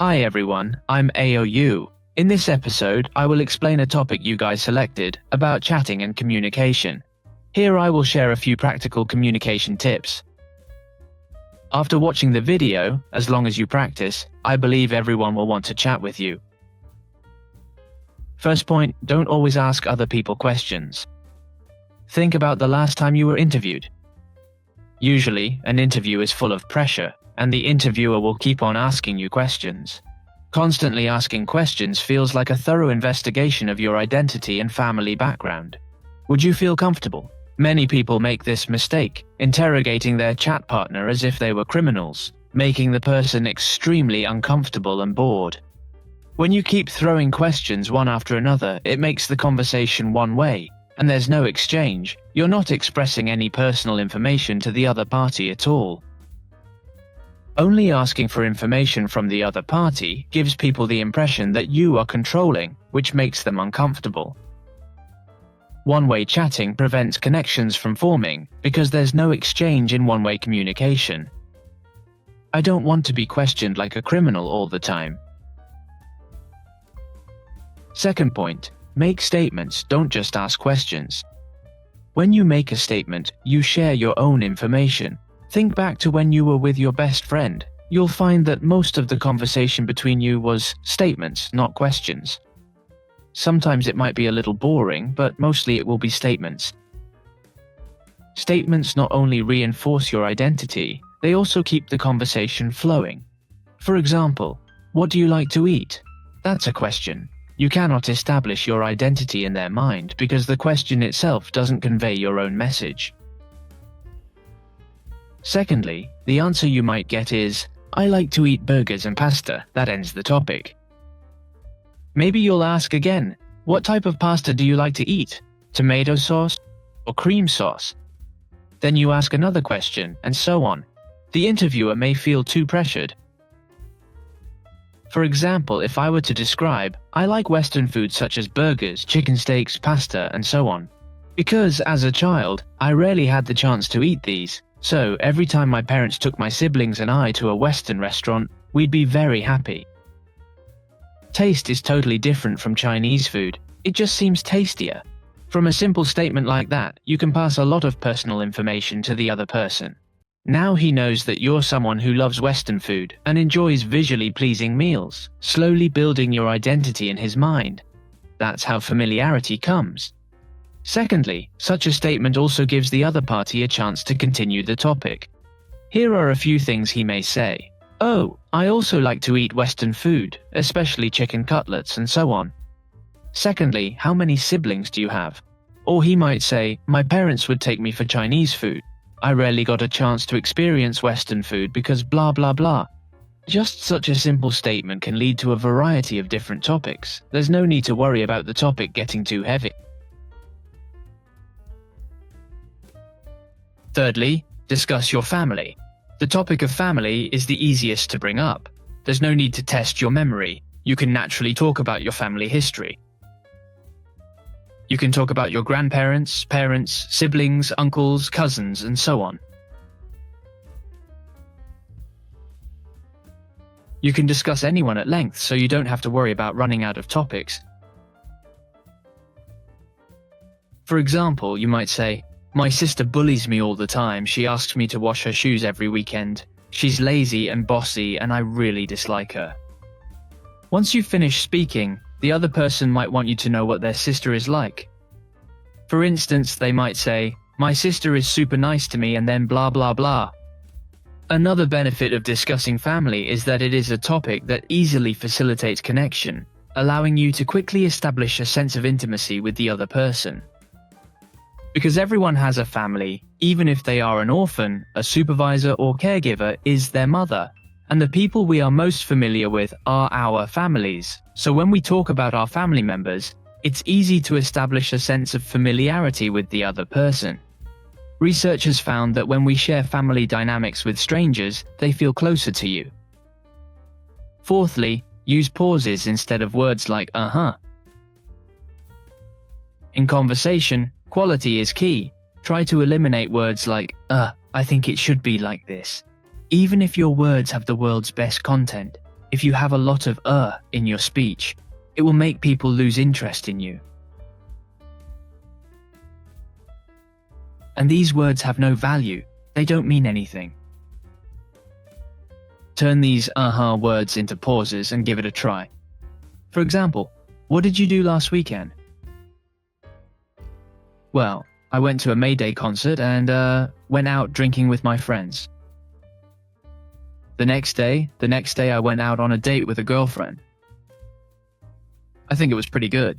Hi everyone, I'm AOU. In this episode, I will explain a topic you guys selected about chatting and communication. Here I will share a few practical communication tips. After watching the video, as long as you practice, I believe everyone will want to chat with you. First point, don't always ask other people questions. Think about the last time you were interviewed. Usually, an interview is full of pressure, and the interviewer will keep on asking you questions. Constantly asking questions feels like a thorough investigation of your identity and family background. Would you feel comfortable? Many people make this mistake, interrogating their chat partner as if they were criminals, making the person extremely uncomfortable and bored. When you keep throwing questions one after another, it makes the conversation one way, and there's no exchange. You're not expressing any personal information to the other party at all. Only asking for information from the other party gives people the impression that you are controlling, which makes them uncomfortable. One-way chatting prevents connections from forming because there's no exchange in one-way communication. I don't want to be questioned like a criminal all the time. Second point, make statements, don't just ask questions. When you make a statement, you share your own information. Think back to when you were with your best friend. You'll find that most of the conversation between you was statements, not questions. Sometimes it might be a little boring, but mostly it will be statements. Statements not only reinforce your identity, they also keep the conversation flowing. For example, what do you like to eat? That's a question. You cannot establish your identity in their mind because the question itself doesn't convey your own message. Secondly, the answer you might get is, I like to eat burgers and pasta. That ends the topic. Maybe you'll ask again, what type of pasta do you like to eat? Tomato sauce or cream sauce? Then you ask another question, and so on. The interviewer may feel too pressured. For example, if I were to describe, I like Western foods such as burgers, chicken steaks, pasta, and so on. Because, as a child, I rarely had the chance to eat these. So, every time my parents took my siblings and I to a Western restaurant, we'd be very happy. Taste is totally different from Chinese food. It just seems tastier. From a simple statement like that, you can pass a lot of personal information to the other person. Now he knows that you're someone who loves Western food and enjoys visually pleasing meals, slowly building your identity in his mind. That's how familiarity comes. Secondly, such a statement also gives the other party a chance to continue the topic. Here are a few things he may say. Oh, I also like to eat Western food, especially chicken cutlets and so on. Secondly, how many siblings do you have? Or he might say, my parents would take me for Chinese food. I rarely got a chance to experience Western food because blah blah blah. Just such a simple statement can lead to a variety of different topics. There's no need to worry about the topic getting too heavy. Thirdly, discuss your family. The topic of family is the easiest to bring up. There's no need to test your memory. You can naturally talk about your family history. You can talk about your grandparents, parents, siblings, uncles, cousins, and so on. You can discuss anyone at length, so you don't have to worry about running out of topics. For example, you might say, my sister bullies me all the time. She asks me to wash her shoes every weekend. She's lazy and bossy, and I really dislike her. Once you finish speaking, the other person might want you to know what their sister is like. For instance, they might say, my sister is super nice to me, and then blah blah blah. Another benefit of discussing family is that it is a topic that easily facilitates connection, allowing you to quickly establish a sense of intimacy with the other person. Because everyone has a family, even if they are an orphan, a supervisor or caregiver is their mother, and the people we are most familiar with are our families. So when we talk about our family members, it's easy to establish a sense of familiarity with the other person. Research has found that when we share family dynamics with strangers, they feel closer to you. Fourthly, use pauses instead of words like uh-huh. In conversation, quality is key. Try to eliminate words like, I think it should be like this. Even if your words have the world's best content, If you have a lot of in your speech, it will make people lose interest in you. And these words have no value, they don't mean anything. Turn these words into pauses and give it a try. For example, what did you do last weekend? Well, I went to a Mayday concert and went out drinking with my friends. The next day I went out on a date with a girlfriend. I think it was pretty good.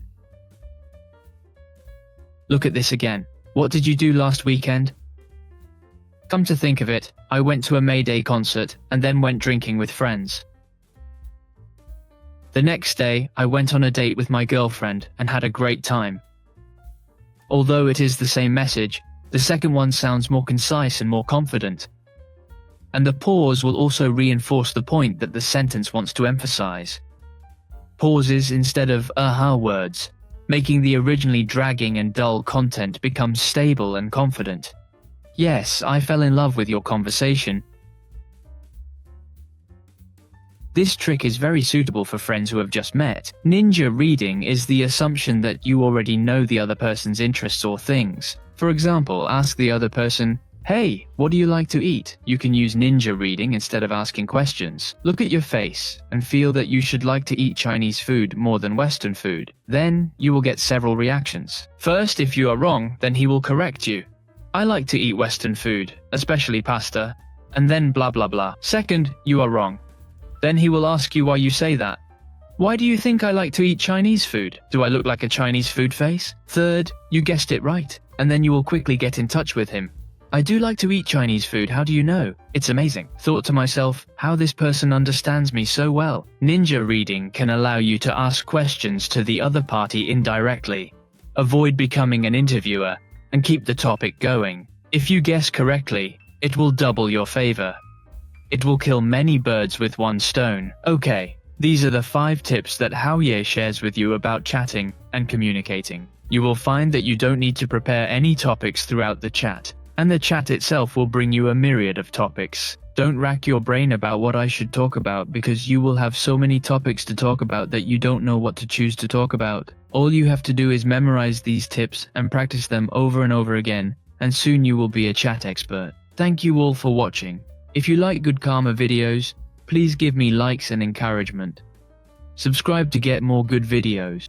Look at this again. What did you do last weekend? Come to think of it, I went to a Mayday concert and then went drinking with friends. The next day, I went on a date with my girlfriend and had a great time. Although it is the same message, the second one sounds more concise and more confident. And the pause will also reinforce the point that the sentence wants to emphasize. Pauses instead of words, making the originally dragging and dull content become stable and confident. Yes, I fell in love with your conversation. This trick is very suitable for friends who have just met. Ninja reading is the assumption that you already know the other person's interests or things. For example, ask the other person, "Hey, what do you like to eat?" You can use ninja reading instead of asking questions. Look at your face and feel that you should like to eat Chinese food more than Western food. Then you will get several reactions. First, if you are wrong, then he will correct you. "I like to eat Western food, especially pasta," and then blah blah blah. Second, you are wrong. Then he will ask you why you say that. "Why do you think I like to eat Chinese food? Do I look like a Chinese food face?" Third, you guessed it right, and then you will quickly get in touch with him. "I do like to eat Chinese food, how do you know? It's amazing." Thought to myself, how this person understands me so well. Ninja reading can allow you to ask questions to the other party indirectly. Avoid becoming an interviewer and keep the topic going. If you guess correctly, it will double your favor. It will kill many birds with one stone. Okay, these are the 5 tips that Haoye shares with you about chatting and communicating. You will find that you don't need to prepare any topics throughout the chat, and the chat itself will bring you a myriad of topics. Don't rack your brain about what I should talk about because you will have so many topics to talk about that you don't know what to choose to talk about. All you have to do is memorize these tips and practice them over and over again, and soon you will be a chat expert. Thank you all for watching. If you like good karma videos, please give me likes and encouragement. Subscribe to get more good videos.